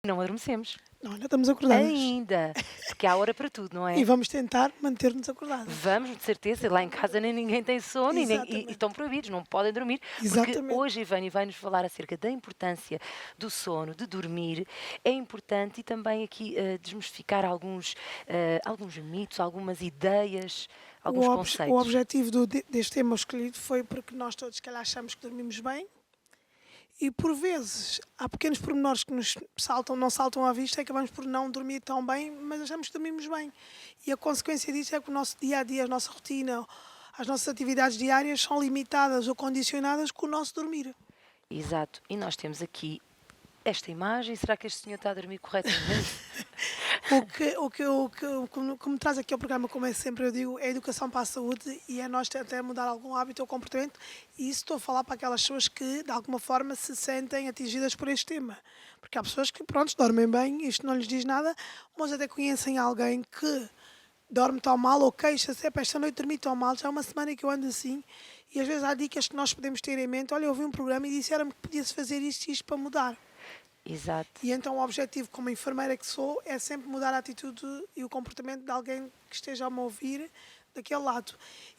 Não adormecemos. Não, ainda estamos acordadas. Ainda. Porque há hora para tudo, não é? E vamos tentar manter-nos acordadas. Vamos, de certeza. Lá em casa nem ninguém tem sono e estão proibidos, não podem dormir. Porque Exatamente. hoje Ivani vai-nos falar acerca da importância do sono, de dormir. É importante e também aqui desmistificar alguns mitos, algumas ideias, alguns conceitos. O objetivo deste tema escolhido foi porque nós todos, se calhar, achamos que dormimos bem e, por vezes, há pequenos pormenores que nos não saltam à vista e acabamos por não dormir tão bem, mas achamos que dormimos bem. E a consequência disso é que o nosso dia-a-dia, a nossa rotina, as nossas atividades diárias são limitadas ou condicionadas com o nosso dormir. Exato. E nós temos aqui esta imagem. Será que este senhor está a dormir corretamente? O que me traz aqui ao programa, como é sempre eu digo, é a educação para a saúde e é nós tentar mudar algum hábito ou comportamento, e isso estou a falar para aquelas pessoas que de alguma forma se sentem atingidas por este tema, porque há pessoas que pronto, dormem bem, isto não lhes diz nada, mas até conhecem alguém que dorme tão mal ou queixa-se, esta noite dormi tão mal, já há uma semana que eu ando assim, e às vezes há dicas que nós podemos ter em mente. Olha, eu ouvi um programa e disseram-me que podia-se fazer isto e isto para mudar. Exato. E então o objetivo, como enfermeira que sou, é sempre mudar a atitude e o comportamento de alguém que esteja a me ouvir daquele lado.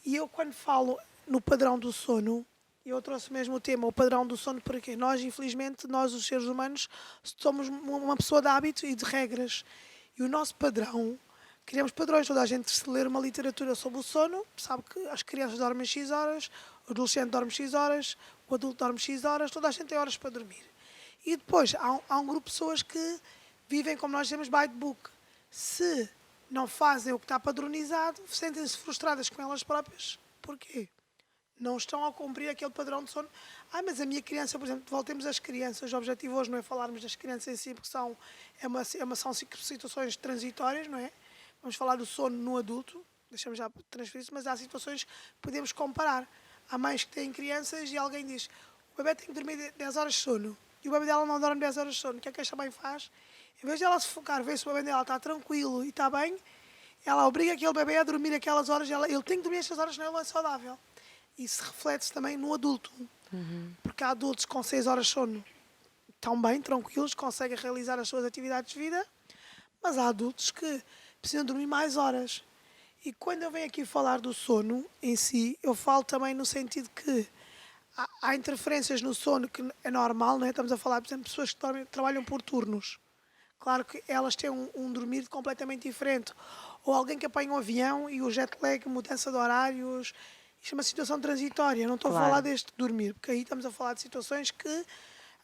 E eu, quando falo no padrão do sono, eu trouxe mesmo o tema, o padrão do sono, porque nós, infelizmente, nós os seres humanos, somos uma pessoa de hábito e de regras. E o nosso padrão, criamos padrões. Toda a gente, se ler uma literatura sobre o sono, sabe que as crianças dormem X horas, o adolescente dorme X horas, o adulto dorme X horas, toda a gente tem horas para dormir. E depois há um grupo de pessoas que vivem, como nós dizemos, by the book. Se não fazem o que está padronizado, sentem-se frustradas com elas próprias. Porquê? Não estão a cumprir aquele padrão de sono. Mas a minha criança, por exemplo, voltemos às crianças. O objetivo hoje não é falarmos das crianças em si, porque são situações transitórias, não é? Vamos falar do sono no adulto, deixamos já transferir isso, mas há situações que podemos comparar. Há mães que têm crianças e alguém diz: o bebê tem que dormir 10 horas de sono. E o bebê dela não dorme 10 horas de sono. O que é que esta mãe faz? Em vez de ela se focar, ver se o bebê dela está tranquilo e está bem, ela obriga aquele bebê a dormir aquelas horas. Ele tem que dormir estas horas, senão ele não é saudável. Isso reflete-se também no adulto. Porque há adultos com 6 horas de sono estão bem, tranquilos, conseguem realizar as suas atividades de vida, mas há adultos que precisam dormir mais horas. E quando eu venho aqui falar do sono em si, eu falo também no sentido que há interferências no sono que é normal, não é? Estamos a falar, por exemplo, de pessoas que trabalham por turnos. Claro que elas têm um dormir completamente diferente. Ou alguém que apanha um avião e o jet lag, mudança de horários. Isto é uma situação transitória. Não estou a falar deste dormir, porque aí estamos a falar de situações que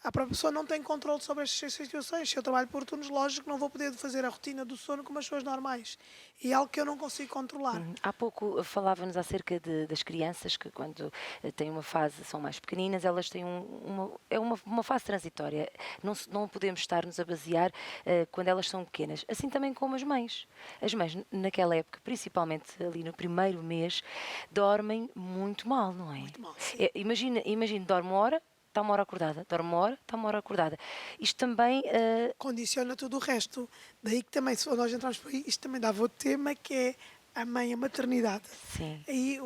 a própria pessoa não tem controle sobre estas situações. Se eu trabalho por turnos, lógico que não vou poder fazer a rotina do sono como as pessoas normais. E é algo que eu não consigo controlar. Há pouco falava-nos acerca das crianças que, quando têm uma fase, são mais pequeninas, elas têm uma fase transitória. Não podemos estar-nos a basear quando elas são pequenas. Assim também como as mães. As mães, naquela época, principalmente ali no primeiro mês, dormem muito mal, não é? Muito mal, sim. Imagina, dorme uma hora, está uma hora acordada, dorme uma hora, está uma hora acordada. Isto também... condiciona tudo o resto. Daí que também, se nós entrarmos por aí, isto também dava outro tema, que é a mãe, a maternidade. Sim. Aí,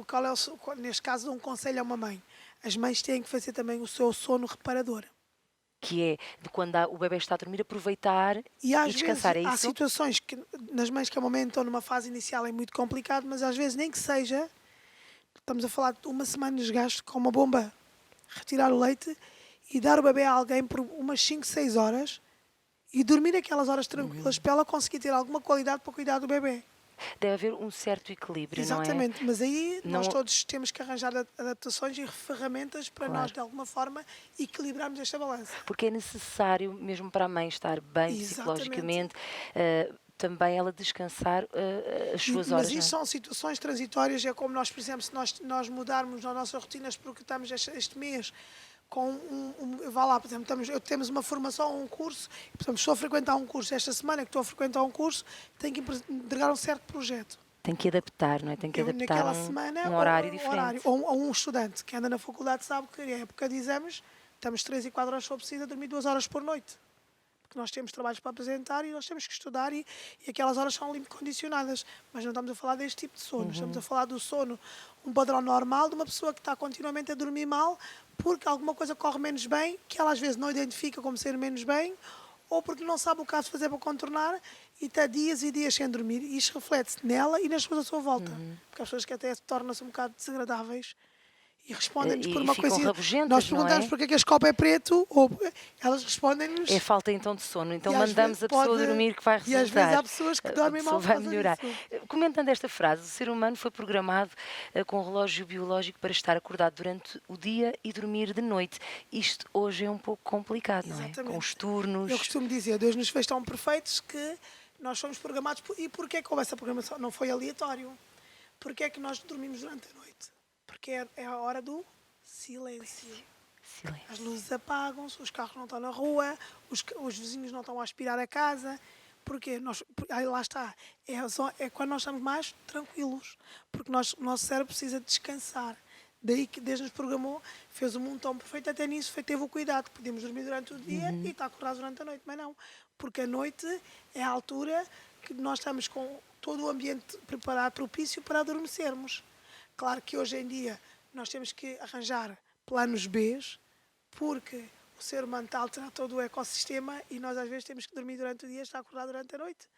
neste caso, um conselho a uma mãe. As mães têm que fazer também o seu sono reparador. Que é, de quando o bebê está a dormir, aproveitar e descansar, é isso? Há situações que, nas mães que ao momento estão numa fase inicial, é muito complicado, mas às vezes nem que seja, estamos a falar de uma semana de desgaste com uma bomba, retirar o leite e dar o bebê a alguém por umas 5, 6 horas e dormir aquelas horas tranquilas para ela conseguir ter alguma qualidade para cuidar do bebê. Deve haver um certo equilíbrio, exatamente, não é? Mas aí nós todos temos que arranjar adaptações e ferramentas para nós, de alguma forma, equilibrarmos esta balança. Porque é necessário, mesmo para a mãe estar bem psicologicamente, também ela descansar as suas horas. Mas isso são situações transitórias, é como nós, por exemplo, se nós mudarmos nas nossas rotinas, porque estamos este mês com vá lá, por exemplo, temos uma formação, um curso, por exemplo, estou a frequentar um curso, esta semana que estou a frequentar um curso, tenho que entregar um certo projeto. Tem que adaptar, não é? Tem que adaptar um horário diferente. Ou um estudante que anda na faculdade sabe que, em época de exames, estamos 3 e 4 horas, se for preciso, a dormir 2 horas por noite. porque nós temos trabalhos para apresentar e nós temos que estudar e aquelas horas são limite condicionadas. Mas não estamos a falar deste tipo de sono, estamos a falar do sono, um padrão normal de uma pessoa que está continuamente a dormir mal porque alguma coisa corre menos bem, que ela às vezes não identifica como ser menos bem, ou porque não sabe o que há de fazer para contornar e está dias e dias sem dormir. E isto reflete-se nela e nas pessoas à sua volta. Porque há pessoas que até tornam-se um bocado desagradáveis e respondem-nos por E uma ficam coisinha. Nós rabugentas, não perguntamos é? porque é que este copo é preto, ou elas É respondem-nos. falta então de sono. Então E às mandamos vezes a pessoa pode. dormir que vai E às vezes resultar. há pessoas que A dormem pessoa mal por vai causa melhorar. disso. Comentando esta frase, o ser humano foi programado com um relógio biológico para estar acordado durante o dia e dormir de noite. Isto hoje é um pouco complicado, não é? Com os Exatamente. turnos. Eu costumo dizer, Deus nos fez tão perfeitos que nós somos programados. E porquê que houve essa programação? Não foi aleatório. Porquê é que nós dormimos durante a noite? Porque é a hora do silêncio. Silêncio. As luzes apagam-se, os carros não estão na rua, os vizinhos não estão a aspirar a casa. Porquê? Aí lá está. É quando nós estamos mais tranquilos. Porque o nosso cérebro precisa descansar. Daí que Deus nos programou, fez o mundo tão perfeito, até nisso teve o cuidado. Podíamos dormir durante o dia e estar acordados durante a noite. Mas não. Porque a noite é a altura que nós estamos com todo o ambiente preparado, propício para adormecermos. Claro que hoje em dia nós temos que arranjar planos B, porque o ser humano está a alterar todo o ecossistema e nós às vezes temos que dormir durante o dia e estar acordado durante a noite.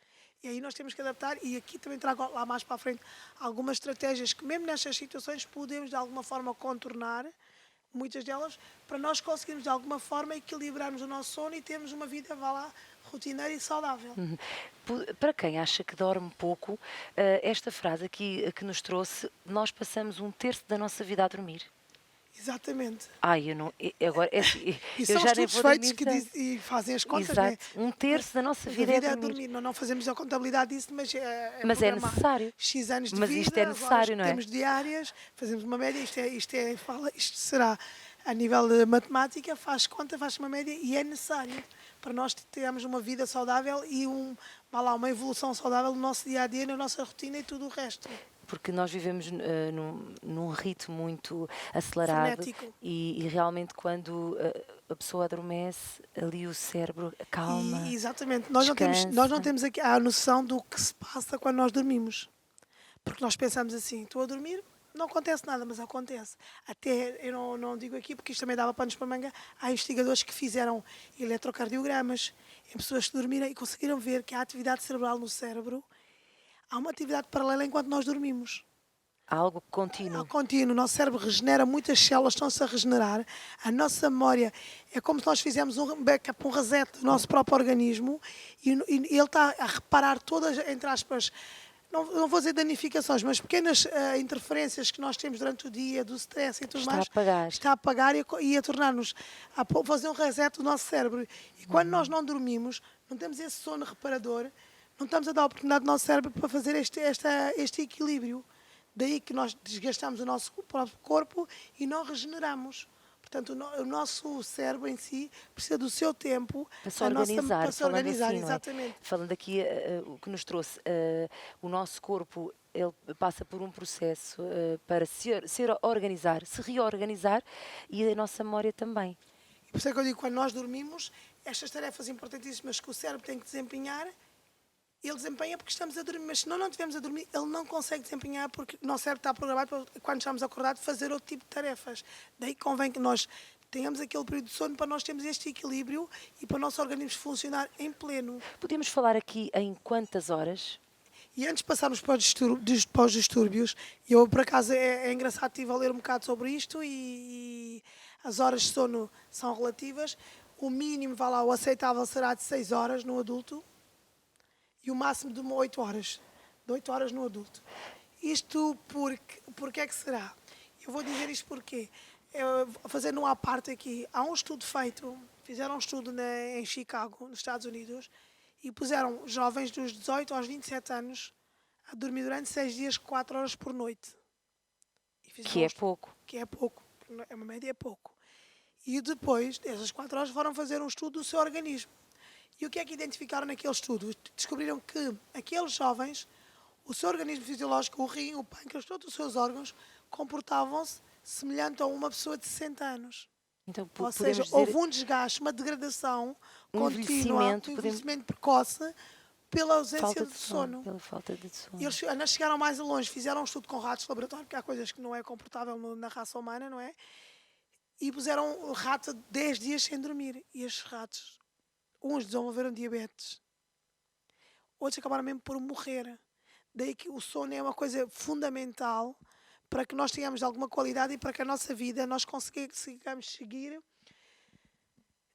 E aí nós temos que adaptar, e aqui também trago lá mais para a frente algumas estratégias que mesmo nestas situações podemos de alguma forma contornar, muitas delas, para nós conseguirmos de alguma forma equilibrarmos o nosso sono e termos uma vida, vá lá, rotineira e saudável. Para quem acha que dorme pouco, esta frase aqui que nos trouxe, nós passamos um terço da nossa vida a dormir. Exatamente. Ai, eu não. Agora, assim, E eu são já nem estudos vou feitos dormir que tanto. e fazem as contas, Exato. né? Um terço da nossa A vida vida é é dormir. dormir. Não fazemos a contabilidade disso, mas é Mas é programar necessário. X anos de Mas vida, isto é as horas necessário, que não é? temos diárias, fazemos uma média, isto será a nível de matemática, faz conta, faz uma média e é necessário para nós termos uma vida saudável e uma evolução saudável no nosso dia a dia, na nossa rotina e tudo o resto. Porque nós vivemos num ritmo muito acelerado Frenético. e realmente quando a pessoa adormece, ali o cérebro acalma, Exatamente, descansa. nós não temos aqui a noção do que se passa quando nós dormimos. Porque nós pensamos assim, estou a dormir, não acontece nada, mas acontece. Até, eu não digo aqui porque isto também dava panos para manga, há investigadores que fizeram eletrocardiogramas em pessoas que dormiram e conseguiram ver que a atividade cerebral no cérebro, há uma atividade paralela enquanto nós dormimos. Algo Ao contínuo. contínuo, o nosso cérebro regenera, muitas células estão-se a regenerar, a nossa memória é como se nós fizéssemos um backup, um reset do nosso próprio organismo e ele está a reparar todas, entre aspas, não vou dizer danificações, mas pequenas interferências que nós temos durante o dia, do stress e tudo Está mais, a apagar. está a apagar e a tornar-nos, a fazer um reset do nosso cérebro. E quando nós não dormimos, não temos esse sono reparador, não estamos a dar a oportunidade ao nosso cérebro para fazer este equilíbrio. Daí que nós desgastamos o nosso próprio corpo e não regeneramos. Portanto, o nosso cérebro em si precisa do seu tempo Para se organizar, para se falando organizar, assim, não é? exatamente. Falando aqui, o que nos trouxe, o nosso corpo, ele passa por um processo para se organizar, se reorganizar e a nossa memória também. E por isso é que eu digo, quando nós dormimos, estas tarefas importantíssimas que o cérebro tem que desempenhar, ele desempenha porque estamos a dormir, mas se não estivermos a dormir, ele não consegue desempenhar porque o nosso cérebro está programado para, quando estamos acordados, fazer outro tipo de tarefas. Daí convém que nós tenhamos aquele período de sono para nós termos este equilíbrio e para o nosso organismo funcionar em pleno. Podemos falar aqui em quantas horas? E antes de passarmos para os distúrbios, eu por acaso é engraçado, estive a ler um bocado sobre isto e as horas de sono são relativas. O mínimo, vá lá, o aceitável será de 6 horas no adulto e o máximo de 8 horas. De 8 horas no adulto. Isto porque é que será? Eu vou dizer isto porque, fazendo uma parte aqui, há um estudo feito, fizeram um estudo em Chicago, nos Estados Unidos, e puseram jovens dos 18 aos 27 anos a dormir durante 6 dias, 4 horas por noite. Que é pouco. Que é pouco, é uma média, é pouco. E depois, dessas 4 horas, foram fazer um estudo do seu organismo. E o que é que identificaram naquele estudo? Descobriram que aqueles jovens, o seu organismo fisiológico, o rim, o pâncreas, todos os seus órgãos, comportavam-se semelhante a uma pessoa de 60 anos. Então Ou seja, podemos houve dizer um desgaste, uma degradação um contínua, envelhecimento, um podemos, envelhecimento precoce pela ausência falta de de sono, sono. pela falta de E sono. eles ainda chegaram mais longe, fizeram um estudo com ratos de laboratório, porque há coisas que não é comportável na raça humana, não é? E puseram o rato 10 dias sem dormir. E estes ratos, uns desenvolveram diabetes, outros acabaram mesmo por morrer. Daí que o sono é uma coisa fundamental para que nós tenhamos alguma qualidade e para que a nossa vida nós consigamos seguir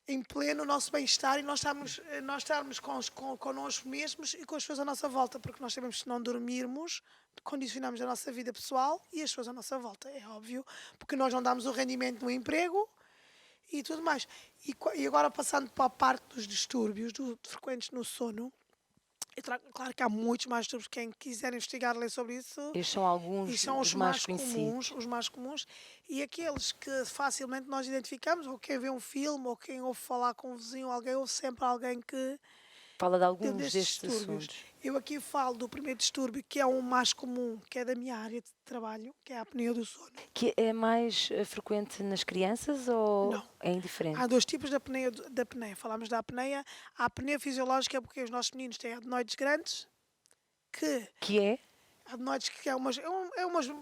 em pleno o nosso bem-estar e nós estarmos connosco mesmos e com as pessoas à nossa volta, porque nós sabemos que se não dormirmos, condicionamos a nossa vida pessoal e as pessoas à nossa volta, é óbvio, porque nós não damos o rendimento no emprego e tudo mais. E agora passando para a parte dos distúrbios frequentes no sono, claro que há muitos mais distúrbios, quem quiser investigar, ler sobre isso, Estes são e alguns são dos mais conhecidos. os mais comuns, e aqueles que facilmente nós identificamos, ou quem vê um filme, ou quem ouve falar com um vizinho, alguém ouve sempre alguém que Fala de tem alguns destes destes distúrbios. assuntos. Eu aqui falo do primeiro distúrbio, que é o mais comum, que é da minha área de trabalho, que é a apneia do sono. Que é mais frequente nas crianças ou Não. é Há indiferente? dois tipos de apneia. Falamos da apneia. A apneia fisiológica é porque os nossos meninos têm adenoides grandes, que Que é? adenoides que é umas,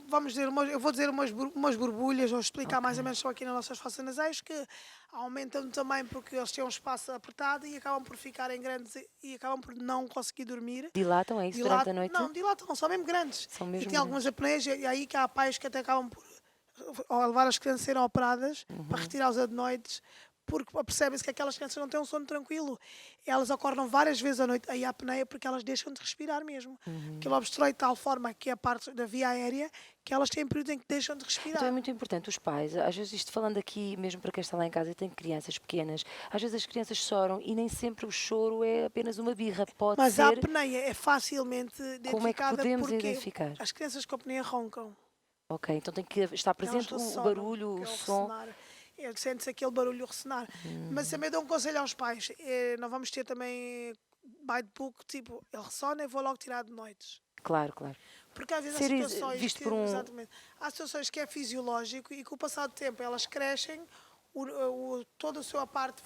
vamos dizer, eu vou dizer umas borbulhas, ou explicar Ok. mais ou menos só aqui nas nossas fossas nasais, que aumentam também porque eles têm um espaço apertado e acabam por ficarem grandes e acabam por não conseguir dormir. Dilatam, é isso, durante a noite? Não, dilatam, são mesmo grandes. São E mesmo tem algumas grandes. apneias, e aí que há pais que até acabam por levar as crianças a serem operadas para Uhum. retirar os adenoides, porque percebem-se que aquelas crianças não têm um sono tranquilo. Elas acordam várias vezes à noite, aí a apneia, porque elas deixam de respirar mesmo. Aquilo obstrui de tal forma que é a parte da via aérea que elas têm períodos em que deixam de Então é respirar. muito importante os pais, às vezes isto falando aqui mesmo para quem está lá em casa e tem crianças pequenas, às vezes as crianças choram e nem sempre o choro é apenas uma birra, pode Mas a ser. apneia é facilmente Como é que identificada podemos porque identificar? as crianças com apneia roncam. Ok, então tem que estar Elas presente o ressonam, barulho, que o é o som. ressonar. Sente-se aquele barulho ressonar. Mas também dou um conselho aos pais. Não vamos ter também by the book, tipo, ele ressona e vou logo tirar de noites. Claro, claro. Porque às vezes há Ser situações visto que, por um. exatamente, há situações que é fisiológico e com o passar do tempo elas crescem, toda a sua parte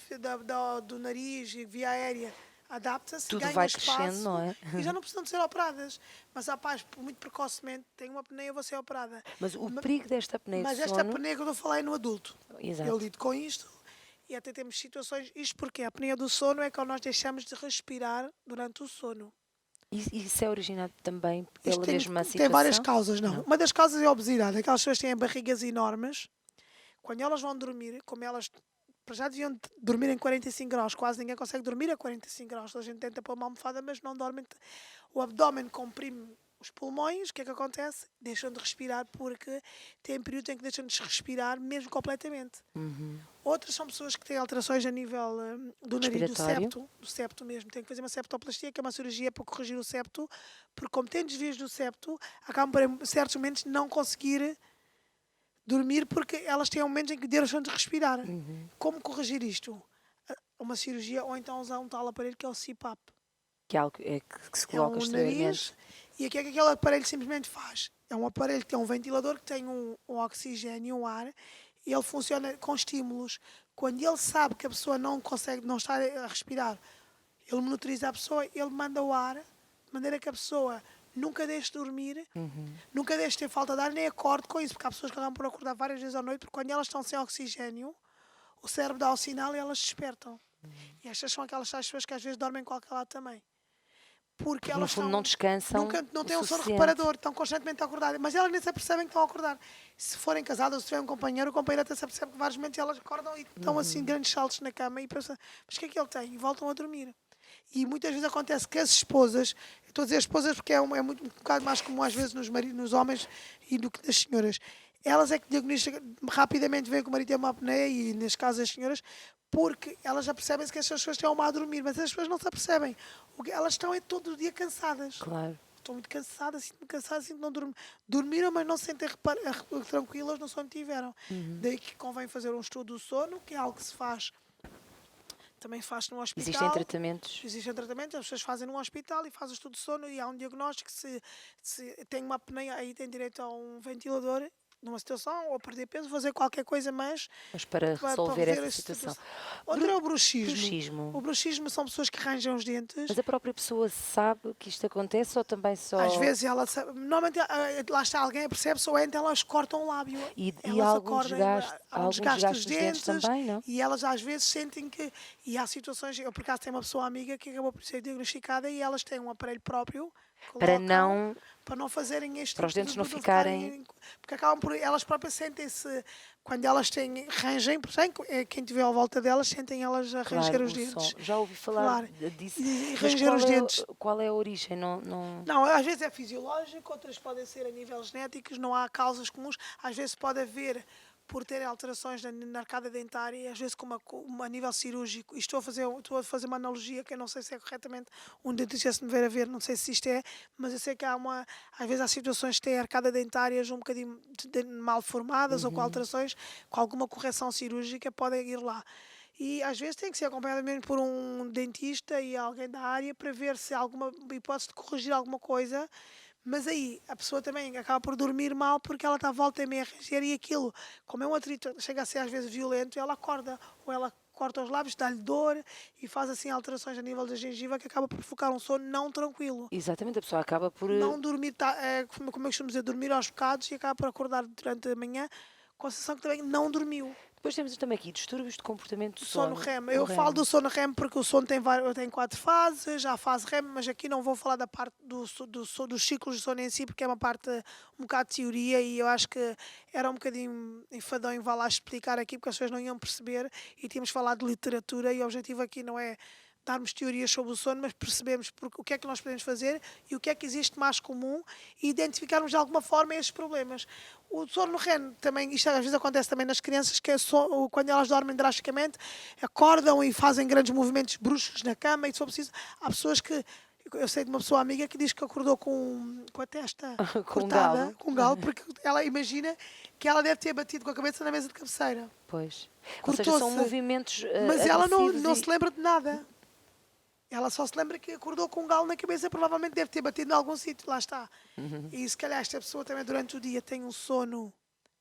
do nariz e via aérea adapta-se, Tudo ganha vai crescendo, espaço não é? e já não precisam de ser operadas. Mas há pais, muito precocemente, têm uma apneia, vou ser operada. Mas o Ma- perigo desta apneia de Mas esta sono. apneia que eu estou a falar é no adulto. Eu Exato. lido com isto e até temos situações. Isto porque a apneia do sono é quando nós deixamos de respirar durante o sono. E isso é originado também Isto pela mesma tem várias situação? causas, não. Não. Uma das causas é a obesidade. Aquelas pessoas que têm barrigas enormes, quando elas vão dormir, como elas para já deviam dormir em 45 graus, quase ninguém consegue dormir a 45 graus. A gente tenta pôr uma almofada, mas não dormem. O abdômen comprime os pulmões, o que é que acontece? Deixam de respirar porque têm períodos em que deixam de respirar mesmo completamente. Uhum. Outras são pessoas que têm alterações a nível do nariz, Respiratório. do septo mesmo. Têm que fazer uma septoplastia, que é uma cirurgia para corrigir o septo, porque como têm desvios do septo, acabam por em certos momentos não conseguir dormir porque elas têm momentos em que deixam de respirar. Uhum. Como corrigir isto? Uma cirurgia ou então usar um tal aparelho que é o CPAP. Que é algo que se É coloca um exteriormente. nariz e o que é que aquele aparelho simplesmente faz? É um aparelho que tem um ventilador que tem um oxigênio, um ar, e ele funciona com estímulos. Quando ele sabe que a pessoa não consegue, não está a respirar, ele monitoriza a pessoa, ele manda o ar, de maneira que a pessoa nunca deixe de dormir, nunca deixe de ter falta de ar, nem acorde com isso, porque há pessoas que acabam por acordar várias vezes à noite, porque quando elas estão sem oxigênio, o cérebro dá o sinal e elas despertam. E estas são aquelas tais pessoas que às vezes dormem em qualquer lado também. Porque Porque no elas fundo estão, não descansam nunca, não o têm um sono suficiente. reparador, estão constantemente acordadas, mas elas nem se apercebem que estão a acordar. Se forem casadas ou se tiverem um companheiro, o companheiro até se apercebe que vários momentos elas acordam e estão assim grandes saltos na cama e pensam, mas o que é que ele tem? E voltam a dormir. E muitas vezes acontece que as esposas, eu estou a dizer esposas porque é muito, um bocado mais comum às vezes nos homens e do que nas senhoras, elas é que diagnosticam rapidamente, veem que o marido tem uma apneia e nas casas das senhoras, porque elas já percebem-se que essas pessoas estão mal a dormir, mas as pessoas não se apercebem. O que elas estão é todo o dia cansadas. Claro. Estou muito cansada, sinto-me cansada, sinto que não dormir. Dormiram, mas não se sentem tranquilas no sono que tiveram. Daí que convém fazer um estudo do sono, que é algo que se faz, também faz no Existem hospital. tratamentos. Existem tratamentos, as pessoas fazem num hospital e fazem estudo de sono e há um diagnóstico. Se tem uma apneia, aí tem direito a um ventilador numa situação, ou perder peso, fazer qualquer coisa, mas Mas para para resolver resolver essa a situação. situação. Outro é o bruxismo. Bruxismo. O bruxismo são pessoas que arranjam os dentes. Mas a própria pessoa sabe que isto acontece ou também Às só. vezes ela normalmente lá está alguém percebe-se ou então elas cortam o lábio. E há Elas algum acordam, desgaste, há há um algum desgaste dos desgaste nos dentes dentes também, não? e elas às vezes sentem que. E há situações, eu por acaso tenho uma pessoa amiga que acabou por ser diagnosticada e elas têm um aparelho próprio, Para colocam não. para não fazerem este Para os tipo dentes não de ficarem. ficarem. Porque acabam por. Elas próprias sentem-se. Quando elas têm. Rangem, quem estiver à volta delas, sentem elas a ranger Claro, os o som. dentes. Já ouvi falar Claro. disso, E mas ranger os dentes. qual é a origem? Não, não... Não, às vezes é fisiológico, outras podem ser a nível genéticos, não há causas comuns. Às vezes pode haver, por ter alterações na arcada dentária, e às vezes a nível cirúrgico. E estou a fazer uma analogia que eu não sei se é corretamente um dentista se me ver a ver, não sei se isto é, mas eu sei que às vezes há situações que têm arcada dentárias um bocadinho mal formadas ou com alterações, com alguma correção cirúrgica, podem ir lá. E às vezes tem que ser acompanhado mesmo por um dentista e alguém da área para ver se há alguma hipótese de corrigir alguma coisa. Mas aí a pessoa também acaba por dormir mal porque ela está à volta e meia a ranger e aquilo, como é um atrito, chega a ser às vezes violento, ela acorda ou ela corta os lábios, dá-lhe dor e faz assim alterações a nível da gengiva que acaba por provocar um sono não tranquilo. Exatamente, a pessoa acaba por. Não dormir, como eu costumo dizer, dormir aos bocados e acaba por acordar durante a manhã com a sensação que também não dormiu. Depois temos também aqui distúrbios de comportamento de O sono sono. REM. O Eu falo REM. do sono REM porque o sono tem 4 fases, há a fase REM, mas aqui não vou falar da parte dos ciclos de sono em si, porque é uma parte um bocado de teoria e eu acho que era um bocadinho enfadonho vá lá explicar aqui, porque as pessoas não iam perceber e tínhamos falado de literatura e o objetivo aqui não é darmos teorias sobre o sono, mas percebemos o que é que nós podemos fazer e o que é que existe mais comum e identificarmos de alguma forma estes problemas. O sono REM também, isto às vezes acontece também nas crianças, que é quando elas dormem drasticamente, acordam e fazem grandes movimentos bruscos na cama e se for preciso, há pessoas que, eu sei de uma pessoa amiga que diz que acordou com a testa Com um cortada, galo. com um galo, porque ela imagina que ela deve ter batido com a cabeça na mesa de cabeceira. Pois. Ou seja, são Cortou-se, movimentos mas ela não, agressivos não e. se lembra de nada. Ela só se lembra que acordou com um galo na cabeça, provavelmente deve ter batido em algum sítio, lá está. E se calhar esta pessoa também durante o dia tem um sono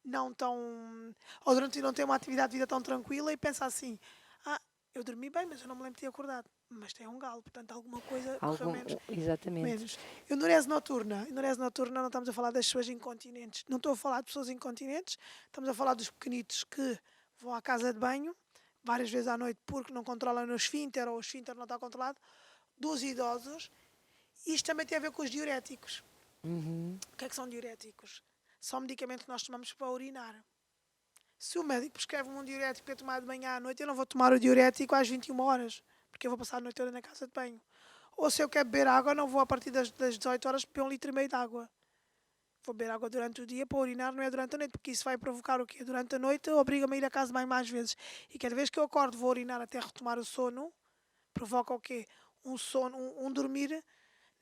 não tão. Ou durante o dia não tem uma atividade de vida tão tranquila e pensa assim: ah, eu dormi bem, mas eu não me lembro de ter acordado. Mas tem um galo, portanto alguma coisa correu menos. Exatamente. Menos. Enurese noturna. Enurese noturna não estamos a falar das pessoas incontinentes. Não estou a falar de pessoas incontinentes, estamos a falar dos pequenitos que vão à casa de banho várias vezes à noite porque não controlam o esfíncter ou o esfíncter não está controlado. Dos idosos. Isto também tem a ver com os diuréticos. O que é que são diuréticos? São medicamentos que nós tomamos para urinar. Se o médico prescreve um diurético para tomar de manhã à noite, eu não vou tomar o diurético às 21 horas, porque eu vou passar a noite toda na casa de banho. Ou se eu quero beber água, não vou a partir das 18 horas beber 1,5 litro de água. Vou beber água durante o dia para urinar, não é durante a noite, porque isso vai provocar o quê? Durante a noite obriga-me a ir à casa de banho mais vezes. E cada vez que eu acordo vou urinar até retomar o sono, provoca o quê? Um sono, um dormir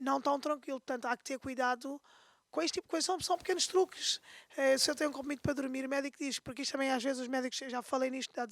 não tão tranquilo. Portanto, há que ter cuidado com este tipo de coisas. São pequenos truques. Se eu tenho um comprimido para dormir, o médico diz, porque isto também às vezes os médicos, já falei nisto na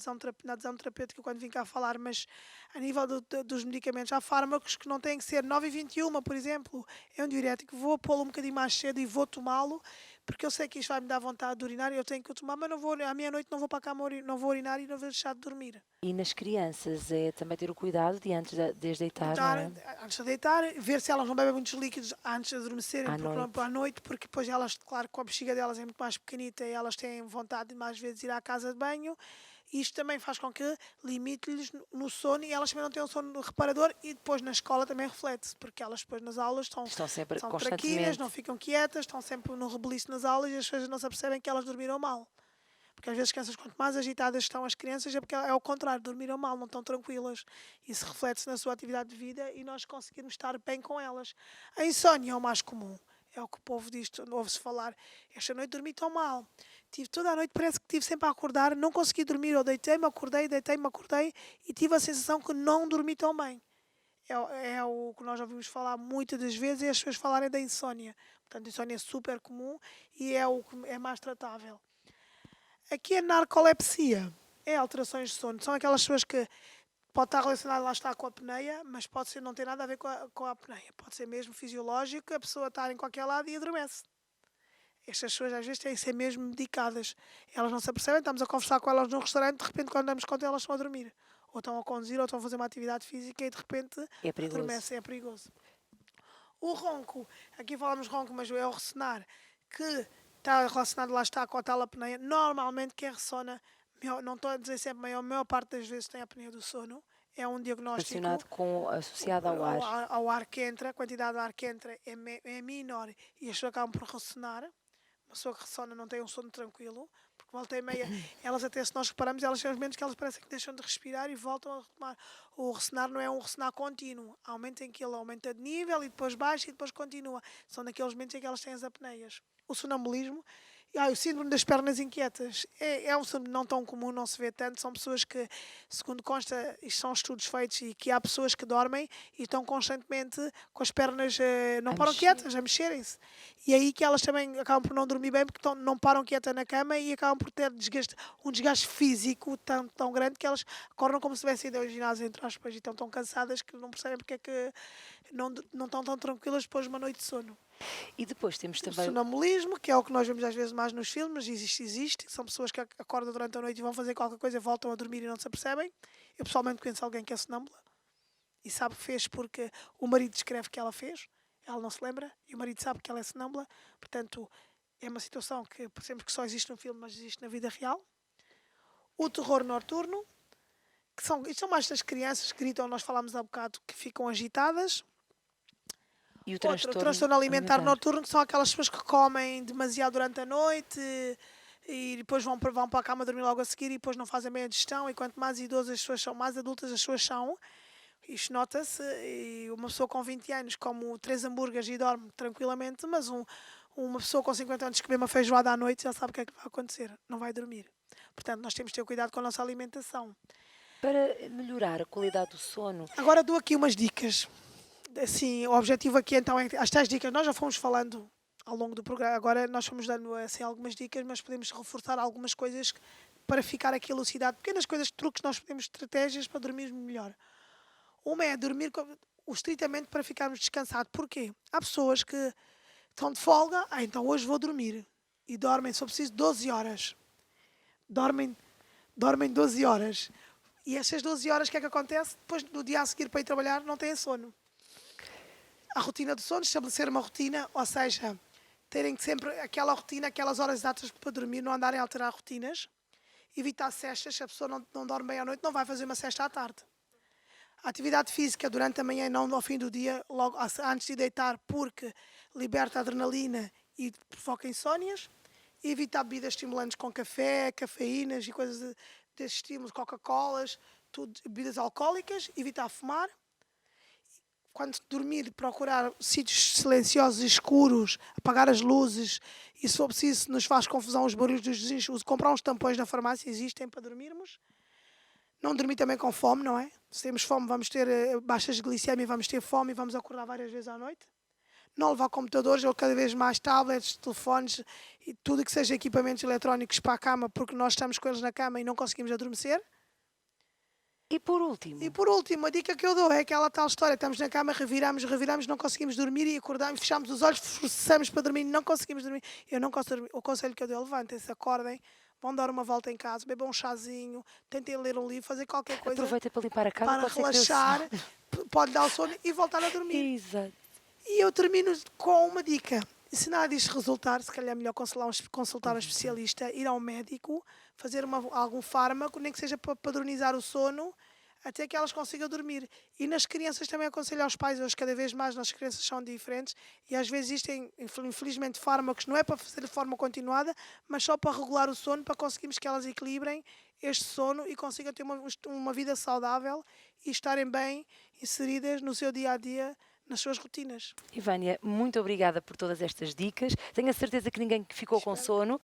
adesão terapêutica quando vim cá falar, mas a nível dos medicamentos, há fármacos que não têm que ser 9h21, por exemplo. É um diurético, vou pô-lo um bocadinho mais cedo e vou tomá-lo, porque eu sei que isto vai me dar vontade de urinar e eu tenho que o tomar, mas não vou, à meia-noite não vou para a cama, não vou urinar e não vou deixar de dormir. E nas crianças é também ter o cuidado de antes de as deitar, não é? Antes de deitar, ver se elas não bebem muitos líquidos antes de adormecerem, à noite, porque depois elas, claro, com a bexiga delas é muito mais pequenita e elas têm vontade de mais vezes ir à casa de banho. Isto também faz com que limite-lhes no sono e elas também não tenham um sono reparador e depois na escola também reflete-se, porque elas depois nas aulas Estão sempre são constantemente. traquinas, não ficam quietas, estão sempre no rebuliço nas aulas e as pessoas não se apercebem que elas dormiram mal. Porque às vezes as crianças, quanto mais agitadas estão as crianças, é porque é o contrário, dormiram mal, não estão tranquilas. Isso reflete-se na sua atividade de vida e nós conseguirmos estar bem com elas. A insónia é o mais comum. É o que o povo diz, ouve-se falar. Esta noite dormi tão mal. Tive toda a noite, parece que estive sempre a acordar, não consegui dormir, ou deitei-me, acordei, deitei-me, acordei e tive a sensação que não dormi tão bem. É o que nós ouvimos falar muitas das vezes, é as pessoas falarem da insónia. Portanto, a insónia é super comum e é o que é mais tratável. Aqui a narcolepsia é alterações de sono. São aquelas pessoas que pode estar relacionado, lá está, com a apneia, mas pode ser, não ter nada a ver com a apneia. Pode ser mesmo fisiológico, a pessoa estar em qualquer lado e adormece. Estas pessoas às vezes têm que ser mesmo medicadas. Elas não se apercebem, estamos a conversar com elas num restaurante, de repente quando damos conta elas estão a dormir. Ou estão a conduzir, ou estão a fazer uma atividade física e de repente É perigoso. adormecem, é perigoso. O ronco, aqui falamos ronco, mas é o ressonar, que está relacionado, lá está, com a tal apneia. Normalmente quem ressona, não estou a dizer sempre, mas a maior parte das vezes tem a apneia do sono. É um diagnóstico Associado ao ar. ao ar que entra, a quantidade de ar que entra é menor e as pessoas acabam por ressonar. Uma pessoa que ressona não tem um sono tranquilo, porque volta e meia, elas até se nós reparamos, elas têm os momentos que elas parecem que deixam de respirar e voltam a retomar. O ressonar não é um ressonar contínuo, há momentos em que ele aumenta de nível e depois baixa e depois continua. São naqueles momentos em que elas têm as apneias. O sonambulismo, o síndrome das pernas inquietas, é um síndrome não tão comum, não se vê tanto, são pessoas que, segundo consta, isto são estudos feitos e que há pessoas que dormem e estão constantemente com as pernas, não param quietas, a mexerem-se. E aí que elas também acabam por não dormir bem porque não param quieta na cama e acabam por ter um desgaste físico tão grande que elas acordam como se tivessem ido ao ginásio, entre aspas, e estão tão cansadas que não percebem porque é que não estão tão tranquilas depois de uma noite de sono. E depois temos O também sonambulismo, que é o que nós vemos às vezes mais nos filmes, existe. São pessoas que acordam durante a noite e vão fazer qualquer coisa, voltam a dormir e não se apercebem. Eu pessoalmente conheço alguém que é sonâmbula e sabe que fez porque o marido descreve que ela fez, ela não se lembra, e o marido sabe que ela é sonâmbula. Portanto, é uma situação que percebemos que só existe no filme, mas existe na vida real. O terror noturno, isto são mais das crianças que gritam, nós falámos há bocado, que ficam agitadas. e o O transtorno alimentar noturno, que são aquelas pessoas que comem demasiado durante a noite e depois vão para a cama dormir logo a seguir e depois não fazem bem a digestão. E quanto mais idosas as pessoas são, mais adultas as pessoas são. Isto nota-se. E uma pessoa com 20 anos come 3 hambúrgueres e dorme tranquilamente, mas uma pessoa com 50 anos que come uma feijoada à noite já sabe o que é que vai acontecer. Não vai dormir. Portanto, nós temos de ter cuidado com a nossa alimentação. Para melhorar a qualidade do sono. Agora dou aqui umas dicas. Assim, o objetivo aqui então é as tais dicas, nós já fomos falando ao longo do programa, agora nós fomos dando assim, algumas dicas, mas podemos reforçar algumas coisas para ficar aqui elucidado, pequenas coisas, truques, nós podemos estratégias para dormir melhor. Uma é dormir estritamente para ficarmos descansados. Porquê? Há pessoas que estão de folga, então hoje vou dormir, e dormem, se for preciso, 12 horas. Dormem 12 horas. E essas 12 horas, o que é que acontece? Depois, no dia a seguir, para ir trabalhar, não têm sono. A rotina do sono, estabelecer uma rotina, ou seja, terem sempre aquela rotina, aquelas horas exatas para dormir, não andarem a alterar rotinas, evitar cestas, se a pessoa não dorme bem à noite, não vai fazer uma cesta à tarde. A atividade física durante a manhã e não ao fim do dia, logo antes de deitar, porque liberta adrenalina e provoca insónias. E evitar bebidas estimulantes com café, cafeínas e coisas desses estímulos, Coca-Colas, bebidas alcoólicas, evitar fumar. Quando dormir, procurar sítios silenciosos e escuros, apagar as luzes, e se for preciso, nos faz confusão os barulhos dos vizinhos, comprar uns tampões na farmácia, existem para dormirmos. Não dormir também com fome, não é? Se temos fome, vamos ter baixas de glicemia, vamos ter fome e vamos acordar várias vezes à noite. Não levar computadores ou cada vez mais tablets, telefones e tudo que seja equipamentos eletrónicos para a cama, porque nós estamos com eles na cama e não conseguimos adormecer. E por último, a dica que eu dou é aquela tal história, estamos na cama, reviramos, não conseguimos dormir e acordamos, fechamos os olhos, forçamos para dormir, não conseguimos dormir. Eu não consigo dormir. O conselho que eu dou é levantem-se, acordem, vão dar uma volta em casa, bebam um chazinho, tentem ler um livro, fazer qualquer coisa. Aproveita para limpar a casa, para relaxar, pode dar o sono e voltar a dormir. Exato. E eu termino com uma dica. E se nada disto resultar, se calhar é melhor consultar um especialista, ir ao médico, fazer algum fármaco, nem que seja para padronizar o sono, até que elas consigam dormir. E nas crianças também aconselho aos pais, hoje cada vez mais nossas crianças são diferentes e às vezes existem, infelizmente, fármacos, não é para fazer de forma continuada, mas só para regular o sono, para conseguirmos que elas equilibrem este sono e consigam ter uma vida saudável e estarem bem inseridas no seu dia-a-dia, nas suas rotinas. Ivânia, muito obrigada por todas estas dicas. Tenho a certeza que ninguém ficou com sono.